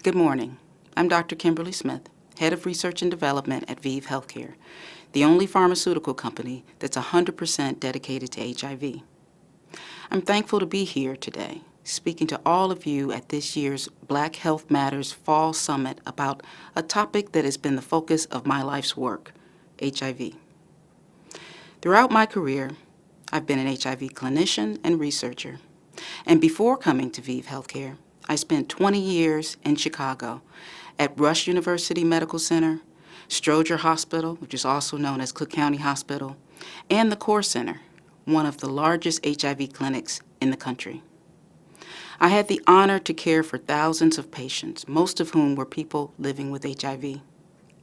Good morning. I'm Dr. Kimberly Smith, Head of Research and Development at ViiV Healthcare, the only pharmaceutical company that's 100% dedicated to HIV. I'm thankful to be here today, speaking to all of you at this year's Black Health Matters Fall Summit about a topic that has been the focus of my life's work, HIV. Throughout my career, I've been an HIV clinician and researcher. And before coming to ViiV Healthcare, I spent 20 years in Chicago at Rush University Medical Center, Stroger Hospital, which is also known as Cook County Hospital, and the Core Center, one of the largest HIV clinics in the country. I had the honor to care for thousands of patients, most of whom were people living with HIV.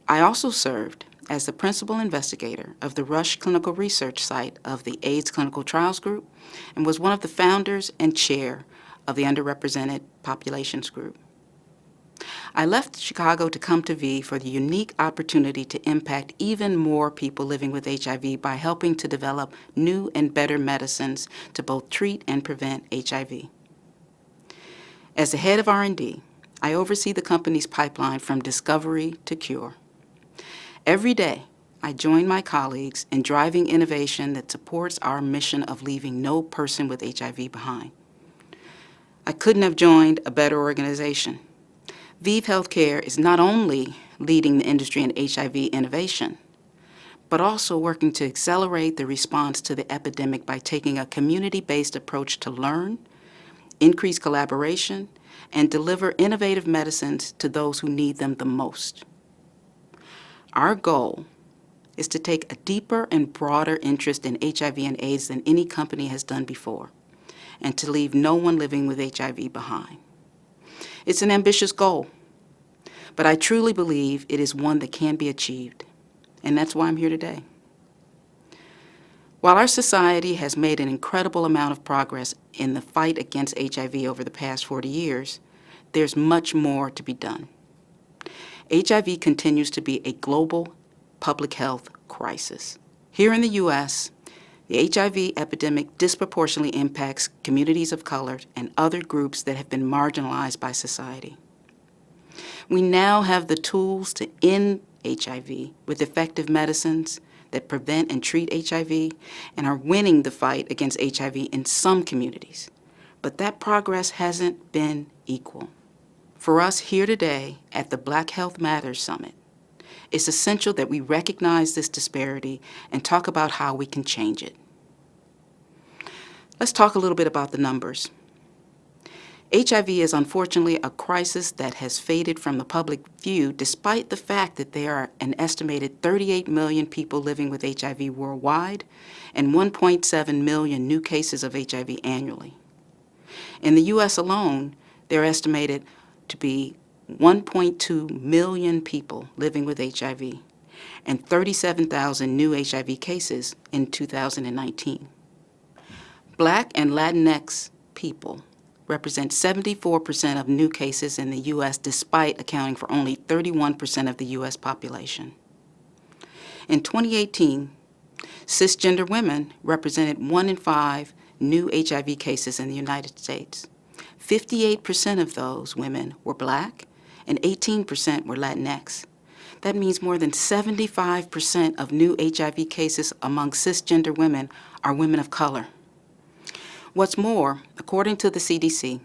I also served as the principal investigator of the Rush Clinical Research Site of the AIDS Clinical Trials Group and was one of the founders and chair of the Underrepresented Populations Group. I left Chicago to come to ViiV for the unique opportunity to impact even more people living with HIV by helping to develop new and better medicines to both treat and prevent HIV. As the head of R&D, I oversee the company's pipeline from discovery to cure. Every day, I join my colleagues in driving innovation that supports our mission of leaving no person with HIV behind. I couldn't have joined a better organization. ViiV Healthcare is not only leading the industry in HIV innovation, but also working to accelerate the response to the epidemic by taking a community-based approach to learn, increase collaboration, and deliver innovative medicines to those who need them the most. Our goal is to take a deeper and broader interest in HIV and AIDS than any company has done before, and to leave no one living with HIV behind. It's an ambitious goal, but I truly believe it is one that can be achieved, and that's why I'm here today. While our society has made an incredible amount of progress in the fight against HIV over the past 40 years, there's much more to be done. HIV continues to be a global public health crisis. Here in the U.S., the HIV epidemic disproportionately impacts communities of color and other groups that have been marginalized by society. We now have the tools to end HIV with effective medicines that prevent and treat HIV and are winning the fight against HIV in some communities. But that progress hasn't been equal. For us here today at the Black Health Matters Summit, it's essential that we recognize this disparity and talk about how we can change it. Let's talk a little bit about the numbers. HIV is unfortunately a crisis that has faded from the public view despite the fact that there are an estimated 38 million people living with HIV worldwide and 1.7 million new cases of HIV annually. In the U.S. alone, there are estimated to be 1.2 million people living with HIV and 37,000 new HIV cases in 2019. Black and Latinx people represent 74% of new cases in the U.S. despite accounting for only 31% of the U.S. population. In 2018, cisgender women represented 1 in 5 new HIV cases in the United States. 58% of those women were Black and 18% were Latinx. That means more than 75% of new HIV cases among cisgender women are women of color. What's more, according to the CDC,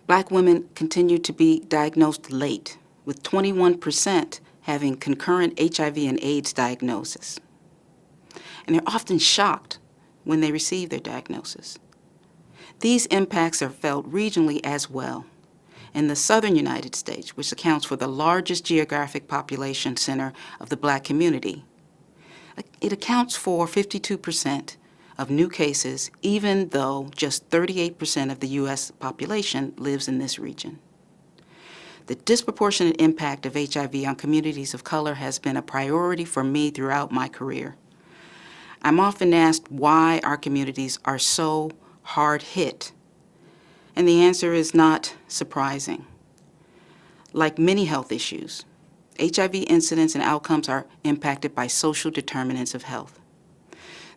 Black women continue to be diagnosed late, with 21% having concurrent HIV and AIDS diagnosis. And they're often shocked when they receive their diagnosis. These impacts are felt regionally as well. In the southern United States, which accounts for the largest geographic population center of the Black community, it accounts for 52% of new cases, even though just 38% of the U.S. population lives in this region. The disproportionate impact of HIV on communities of color has been a priority for me throughout my career. I'm often asked why our communities are so hard hit, and the answer is not surprising. Like many health issues, HIV incidence and outcomes are impacted by social determinants of health.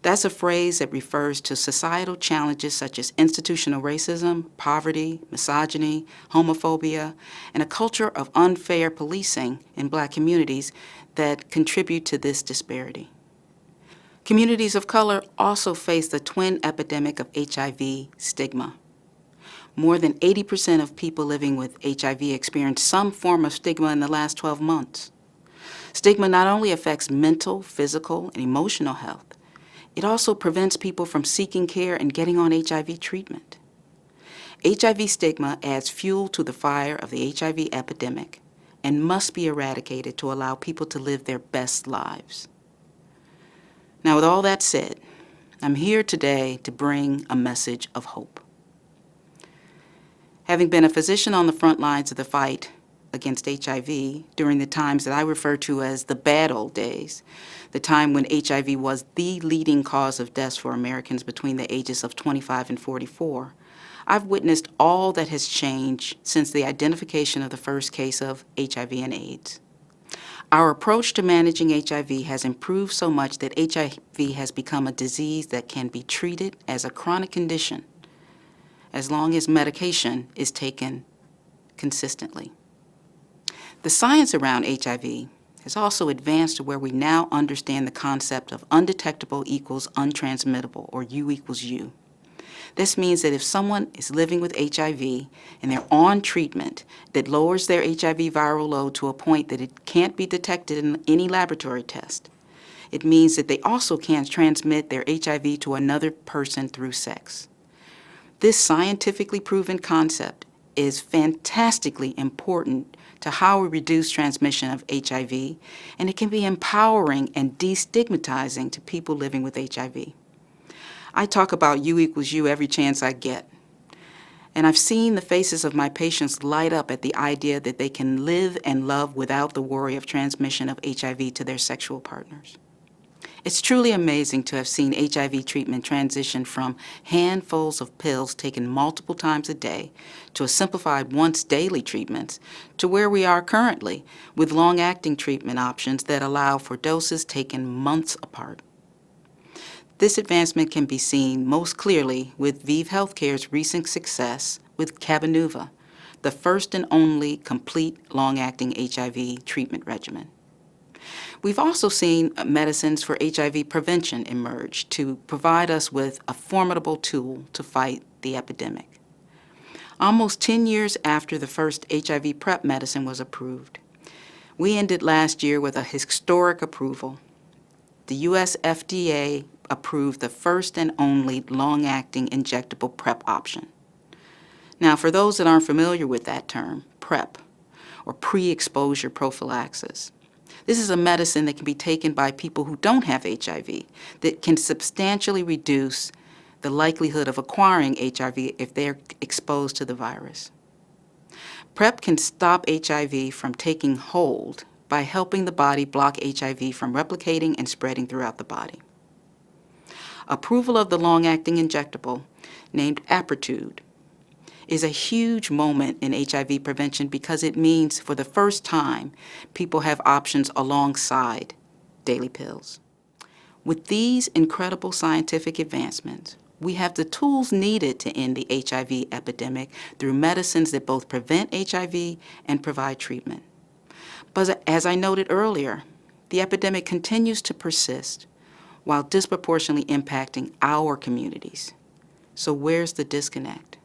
That's a phrase that refers to societal challenges such as institutional racism, poverty, misogyny, homophobia, and a culture of unfair policing in Black communities that contribute to this disparity. Communities of color also face the twin epidemic of HIV stigma. More than 80% of people living with HIV experience some form of stigma in the last 12 months. Stigma not only affects mental, physical, and emotional health, it also prevents people from seeking care and getting on HIV treatment. HIV stigma adds fuel to the fire of the HIV epidemic and must be eradicated to allow people to live their best lives. Now, with all that said, I'm here today to bring a message of hope. Having been a physician on the front lines of the fight against HIV during the times that I refer to as the bad old days, the time when HIV was the leading cause of deaths for Americans between the ages of 25 and 44, I've witnessed all that has changed since the identification of the first case of HIV and AIDS. Our approach to managing HIV has improved so much that HIV has become a disease that can be treated as a chronic condition as long as medication is taken consistently. The science around HIV has also advanced to where we now understand the concept of undetectable equals untransmittable, or U equals U. This means that if someone is living with HIV and they're on treatment that lowers their HIV viral load to a point that it can't be detected in any laboratory test, it means that they also can't transmit their HIV to another person through sex. This scientifically proven concept is fantastically important to how we reduce transmission of HIV, and it can be empowering and destigmatizing to people living with HIV. I talk about U equals U every chance I get, and I've seen the faces of my patients light up at the idea that they can live and love without the worry of transmission of HIV to their sexual partners. It's truly amazing to have seen HIV treatment transition from handfuls of pills taken multiple times a day to a simplified once-daily treatments to where we are currently with long-acting treatment options that allow for doses taken months apart. This advancement can be seen most clearly with ViiV Healthcare's recent success with Cabenuva, the first and only complete long-acting HIV treatment regimen. We've also seen medicines for HIV prevention emerge to provide us with a formidable tool to fight the epidemic. Almost 10 years after the first HIV PrEP medicine was approved, we ended last year with a historic approval. The U.S. FDA approved the first and only long-acting injectable PrEP option. Now, for those that aren't familiar with that term, PrEP, or pre-exposure prophylaxis, this is a medicine that can be taken by people who don't have HIV that can substantially reduce the likelihood of acquiring HIV if they're exposed to the virus. PrEP can stop HIV from taking hold by helping the body block HIV from replicating and spreading throughout the body. Approval of the long-acting injectable, named Apretude, is a huge moment in HIV prevention because it means for the first time people have options alongside daily pills. With these incredible scientific advancements, we have the tools needed to end the HIV epidemic through medicines that both prevent HIV and provide treatment. But as I noted earlier, the epidemic continues to persist while disproportionately impacting our communities. So where's the disconnect?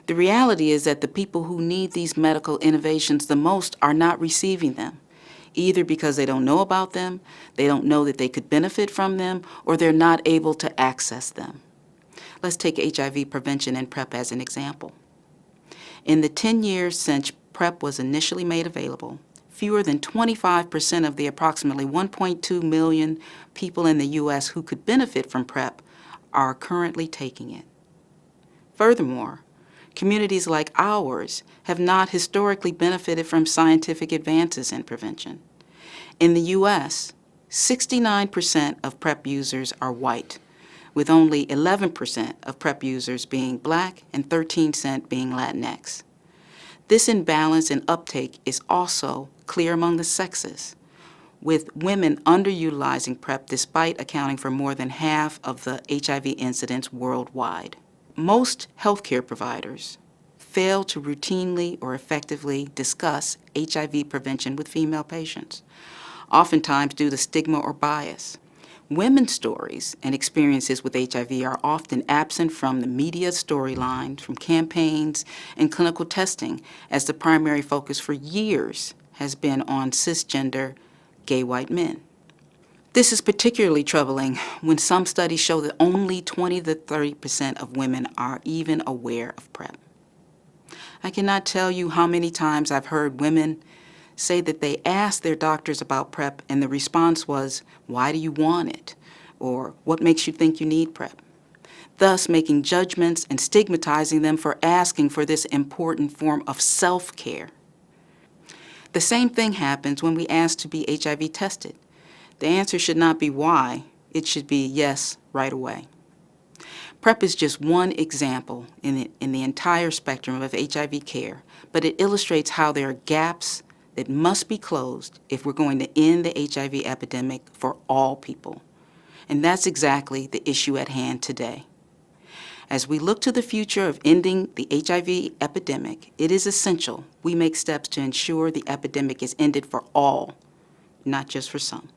The reality is that the people who need these medical innovations the most are not receiving them, either because they don't know about them, they don't know that they could benefit from them, or they're not able to access them. Let's take HIV prevention and PrEP as an example. In the 10 years since PrEP was initially made available, fewer than 25% of the approximately 1.2 million people in the U.S. who could benefit from PrEP are currently taking it. Furthermore, communities like ours have not historically benefited from scientific advances in prevention. In the U.S., 69% of PrEP users are white, with only 11% of PrEP users being Black and 13% being Latinx. This imbalance in uptake is also clear among the sexes. with women underutilizing PrEP despite accounting for more than half of the HIV incidents worldwide. Most healthcare providers fail to routinely or effectively discuss HIV prevention with female patients, oftentimes due to stigma or bias. Women's stories and experiences with HIV are often absent from the media storyline, from campaigns, and clinical testing, as the primary focus for years has been on cisgender gay white men. This is particularly troubling when some studies show that only 20 to 30% of women are even aware of PrEP. I cannot tell you how many times I've heard women say that they asked their doctors about PrEP and the response was, "Why do you want it?" or "What makes you think you need PrEP?" thus making judgments and stigmatizing them for asking for this important form of self-care. The same thing happens when we ask to be HIV tested. The answer should not be why, it should be yes right away. PrEP is just one example in the entire spectrum of HIV care, but it illustrates how there are gaps that must be closed if we're going to end the HIV epidemic for all people. And that's exactly the issue at hand today. As we look to the future of ending the HIV epidemic, it is essential we make steps to ensure the epidemic is ended for all, not just for some.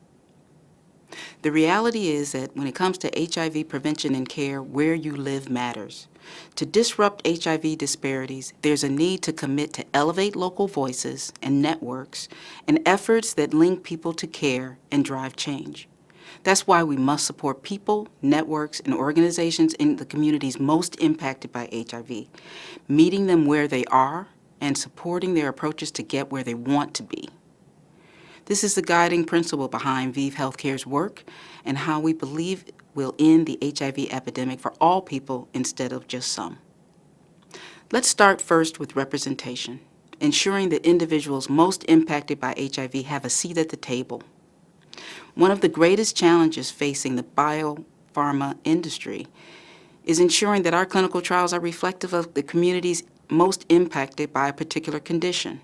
The reality is that when it comes to HIV prevention and care, where you live matters. To disrupt HIV disparities, there's a need to commit to elevate local voices and networks and efforts that link people to care and drive change. That's why we must support people, networks, and organizations in the communities most impacted by HIV, meeting them where they are and supporting their approaches to get where they want to be. This is the guiding principle behind ViiV Healthcare's work and how we believe we'll end the HIV epidemic for all people instead of just some. Let's start first with representation, ensuring that individuals most impacted by HIV have a seat at the table. One of the greatest challenges facing the biopharma industry is ensuring that our clinical trials are reflective of the communities most impacted by a particular condition.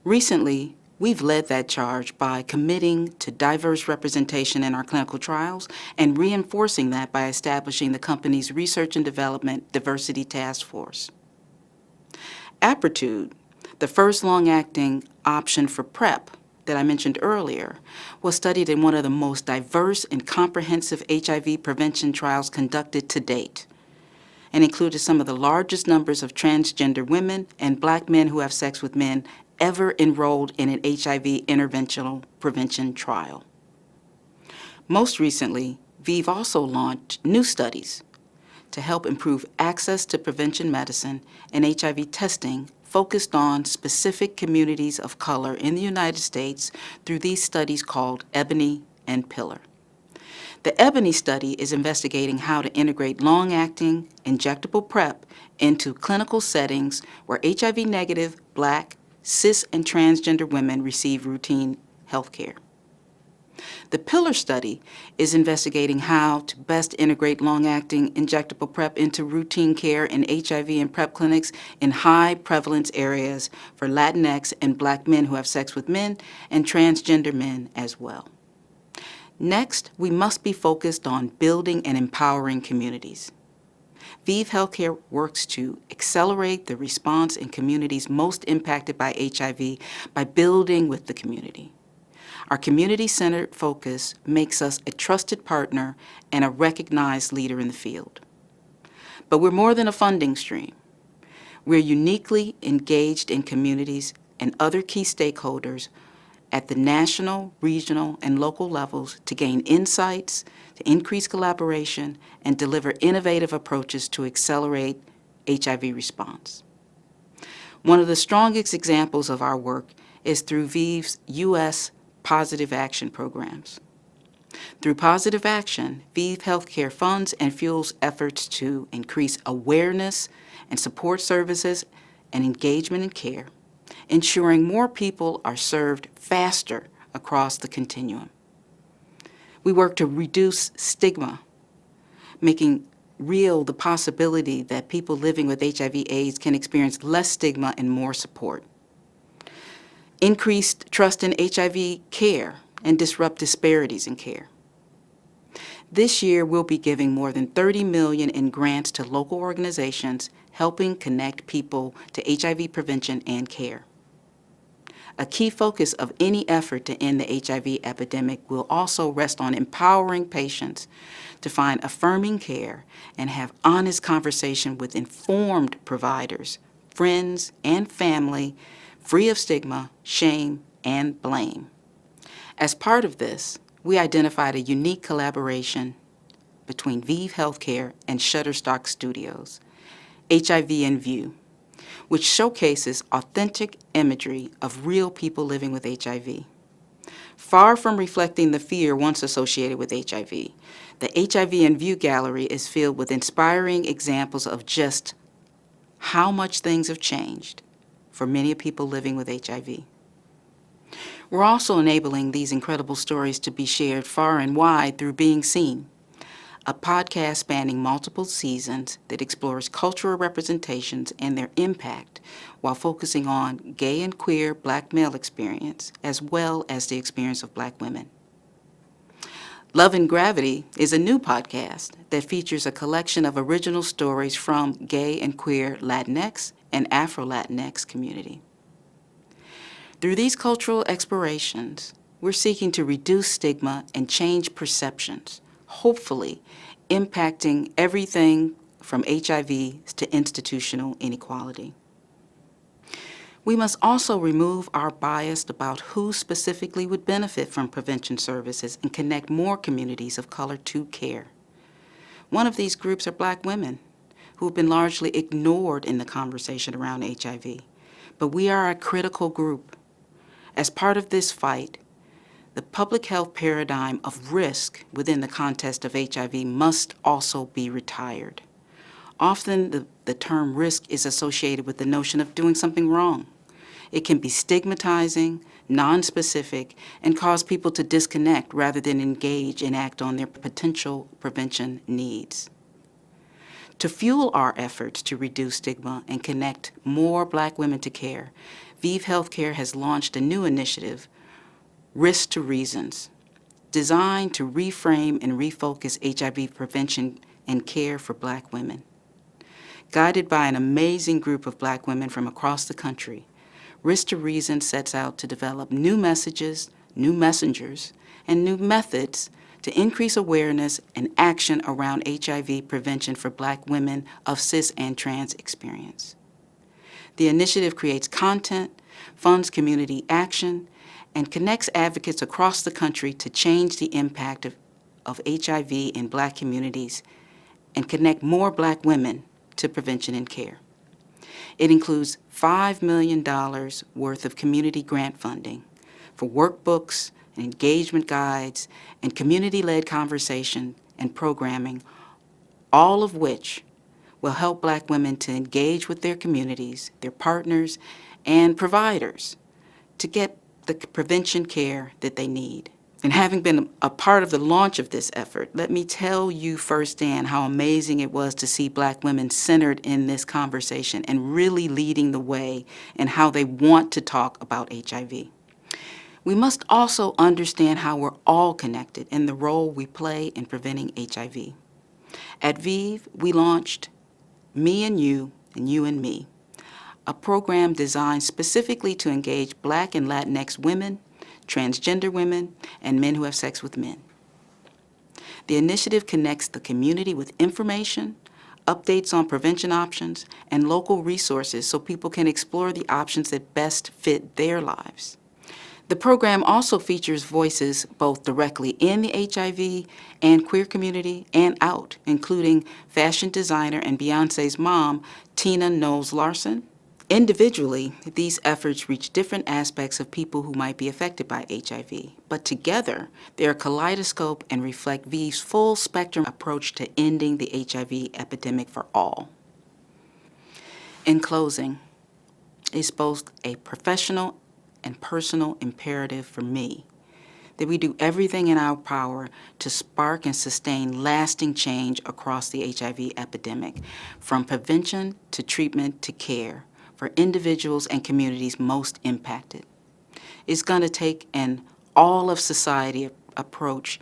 Recently, we've led that charge by committing to diverse representation in our clinical trials and reinforcing that by establishing the company's Research and Development Diversity Task Force. Apretude, the first long-acting option for PrEP that I mentioned earlier, was studied in one of the most diverse and comprehensive HIV prevention trials conducted to date, and included some of the largest numbers of transgender women and Black men who have sex with men ever enrolled in an HIV interventional prevention trial. Most recently, ViiV also launched new studies to help improve access to prevention medicine and HIV testing focused on specific communities of color in the United States through these studies called Ebony and Pillar. The Ebony study is investigating how to integrate long-acting injectable PrEP into clinical settings where HIV-negative Black, cis, and transgender women receive routine health care. The Pillar study is investigating how to best integrate long-acting injectable PrEP into routine care in HIV and PrEP clinics in high-prevalence areas for Latinx and Black men who have sex with men and transgender men as well. Next, we must be focused on building and empowering communities. ViiV Healthcare works to accelerate the response in communities most impacted by HIV by building with the community. Our community-centered focus makes us a trusted partner and a recognized leader in the field. But we're more than a funding stream. We're uniquely engaged in communities and other key stakeholders at the national, regional, and local levels to gain insights, to increase collaboration, and deliver innovative approaches to accelerate HIV response. One of the strongest examples of our work is through ViiV's U.S. Positive Action programs. Through Positive Action, ViiV Healthcare funds and fuels efforts to increase awareness and support services and engagement in care, ensuring more people are served faster across the continuum. We work to reduce stigma, making real the possibility that people living with HIV/AIDS can experience less stigma and more support. increased trust in HIV care, and disrupt disparities in care. This year, we'll be giving more than $30 million in grants to local organizations helping connect people to HIV prevention and care. A key focus of any effort to end the HIV epidemic will also rest on empowering patients to find affirming care and have honest conversation with informed providers, friends, and family, free of stigma, shame, and blame. As part of this, we identified a unique collaboration between ViiV Healthcare and Shutterstock Studios, HIV in View, which showcases authentic imagery of real people living with HIV. Far from reflecting the fear once associated with HIV, the HIV in View gallery is filled with inspiring examples of just how much things have changed for many people living with HIV. We're also enabling these incredible stories to be shared far and wide through Being Seen, a podcast spanning multiple seasons that explores cultural representations and their impact while focusing on gay and queer Black male experience as well as the experience of Black women. Love and Gravity is a new podcast that features a collection of original stories from gay and queer Latinx and Afro-Latinx community. Through these cultural explorations, we're seeking to reduce stigma and change perceptions, hopefully impacting everything from HIV to institutional inequality. We must also remove our bias about who specifically would benefit from prevention services and connect more communities of color to care. One of these groups are Black women, who have been largely ignored in the conversation around HIV. But we are a critical group. As part of this fight, the public health paradigm of risk within the context of HIV must also be retired. Often the term risk is associated with the notion of doing something wrong. It can be stigmatizing, nonspecific, and cause people to disconnect rather than engage and act on their potential prevention needs. To fuel our efforts to reduce stigma and connect more Black women to care, ViiV Healthcare has launched a new initiative, Risk to Reasons, designed to reframe and refocus HIV prevention and care for Black women. Guided by an amazing group of Black women from across the country, Risk to Reason sets out to develop new messages, new messengers, and new methods to increase awareness and action around HIV prevention for Black women of cis and trans experience. The initiative creates content, funds community action, and connects advocates across the country to change the impact of HIV in Black communities and connect more Black women to prevention and care. It includes $5 million worth of community grant funding for workbooks and engagement guides and community-led conversation and programming, all of which will help Black women to engage with their communities, their partners, and providers to get the prevention care that they need. And having been a part of the launch of this effort, let me tell you firsthand how amazing it was to see Black women centered in this conversation and really leading the way in how they want to talk about HIV. We must also understand how we're all connected in the role we play in preventing HIV. At ViiV, we launched Me and You and Me, a program designed specifically to engage Black and Latinx women, transgender women, and men who have sex with men. The initiative connects the community with information, updates on prevention options, and local resources so people can explore the options that best fit their lives. The program also features voices both directly in the HIV and queer community and out, including fashion designer and Beyoncé's mom, Tina Knowles Larson. Individually, these efforts reach different aspects of people who might be affected by HIV, but together, they are a kaleidoscope and reflect ViiV's full spectrum approach to ending the HIV epidemic for all. In closing, it's both a professional and personal imperative for me that we do everything in our power to spark and sustain lasting change across the HIV epidemic, from prevention to treatment to care, for individuals and communities most impacted. It's going to take an all-of-society approach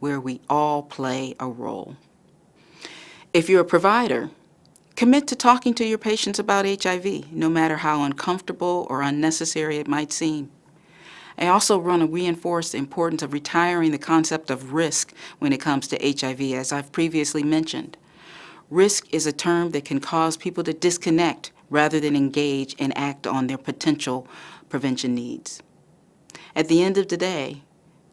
where we all play a role. If you're a provider, commit to talking to your patients about HIV, no matter how uncomfortable or unnecessary it might seem. I also want to reinforce the importance of retiring the concept of risk when it comes to HIV, as I've previously mentioned. Risk is a term that can cause people to disconnect rather than engage and act on their potential prevention needs. At the end of the day,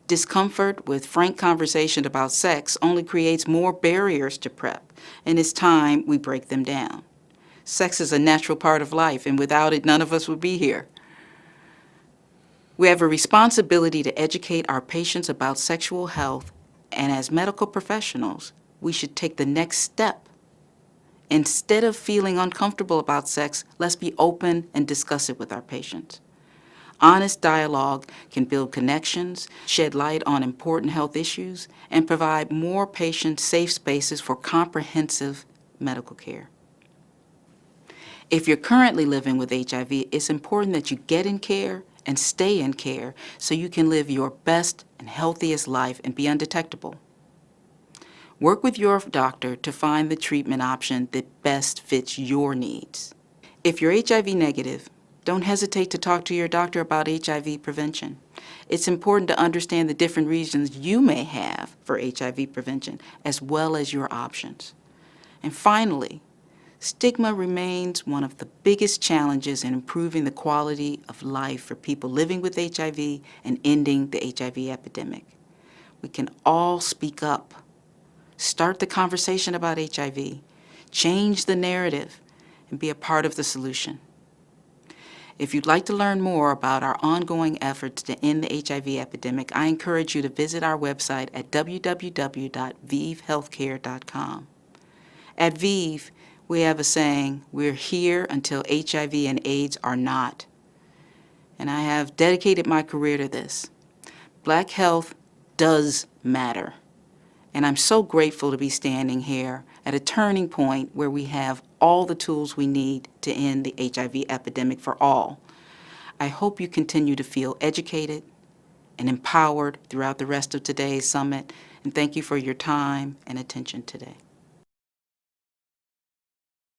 discomfort with frank conversation about sex only creates more barriers to PrEP, and it's time we break them down. Sex is a natural part of life, and without it, none of us would be here. We have a responsibility to educate our patients about sexual health, and as medical professionals, we should take the next step. Instead of feeling uncomfortable about sex, let's be open and discuss it with our patients. Honest dialogue can build connections, shed light on important health issues, and provide more patients safe spaces for comprehensive medical care. If you're currently living with HIV, it's important that you get in care and stay in care so you can live your best and healthiest life and be undetectable. Work with your doctor to find the treatment option that best fits your needs. If you're HIV negative, don't hesitate to talk to your doctor about HIV prevention. It's important to understand the different reasons you may have for HIV prevention, as well as your options. And finally, stigma remains one of the biggest challenges in improving the quality of life for people living with HIV and ending the HIV epidemic. We can all speak up, start the conversation about HIV, change the narrative, and be a part of the solution. If you'd like to learn more about our ongoing efforts to end the HIV epidemic, I encourage you to visit our website at www.vivhealthcare.com. At VIV, we have a saying, we're here until HIV and AIDS are not. And I have dedicated my career to this. Black health does matter. And I'm so grateful to be standing here at a turning point where we have all the tools we need to end the HIV epidemic for all. I hope you continue to feel educated and empowered throughout the rest of today's summit, and thank you for your time and attention today.